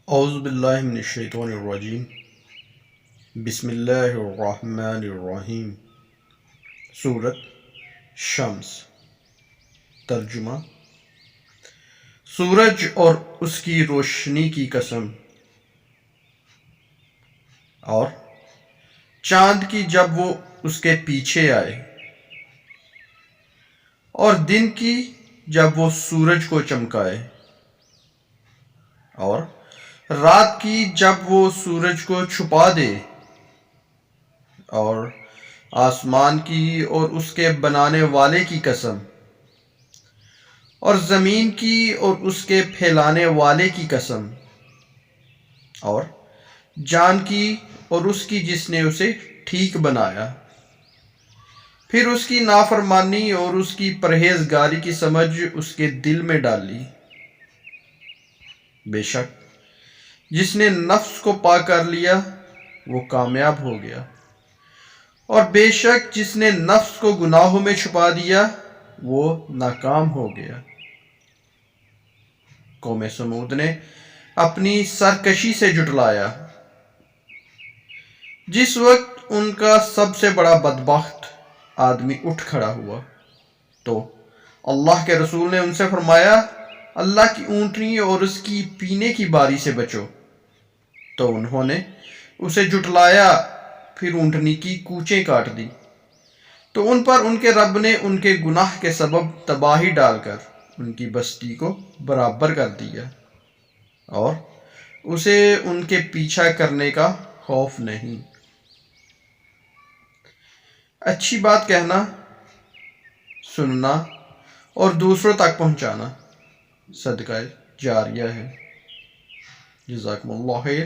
اعوذ باللہ من الشیطان الرجیم بسم اللہ الرحمن الرحیم۔ سورۃ شمس۔ ترجمہ: سورج اور اس کی روشنی کی قسم، اور چاند کی جب وہ اس کے پیچھے آئے، اور دن کی جب وہ سورج کو چمکائے، اور رات کی جب وہ سورج کو چھپا دے، اور آسمان کی اور اس کے بنانے والے کی قسم، اور زمین کی اور اس کے پھیلانے والے کی قسم، اور جان کی اور اس کی جس نے اسے ٹھیک بنایا، پھر اس کی نافرمانی اور اس کی پرہیزگاری کی سمجھ اس کے دل میں ڈالی۔ بے شک جس نے نفس کو پاک کر لیا وہ کامیاب ہو گیا، اور بے شک جس نے نفس کو گناہوں میں چھپا دیا وہ ناکام ہو گیا۔ قوم سمود نے اپنی سرکشی سے جھٹلایا۔ جس وقت ان کا سب سے بڑا بدبخت آدمی اٹھ کھڑا ہوا تو اللہ کے رسول نے ان سے فرمایا، اللہ کی اونٹنی اور اس کی پینے کی باری سے بچو۔ تو انہوں نے اسے جھٹلایا، پھر اونٹنی کی کوچیں کاٹ دی، تو ان پر ان کے رب نے ان کے گناہ کے سبب تباہی ڈال کر ان کی بستی کو برابر کر دیا، اور اسے ان کے پیچھا کرنے کا خوف نہیں۔ اچھی بات کہنا، سننا اور دوسروں تک پہنچانا صدقہ جاریہ ہے۔ جزاکم اللہ خیر۔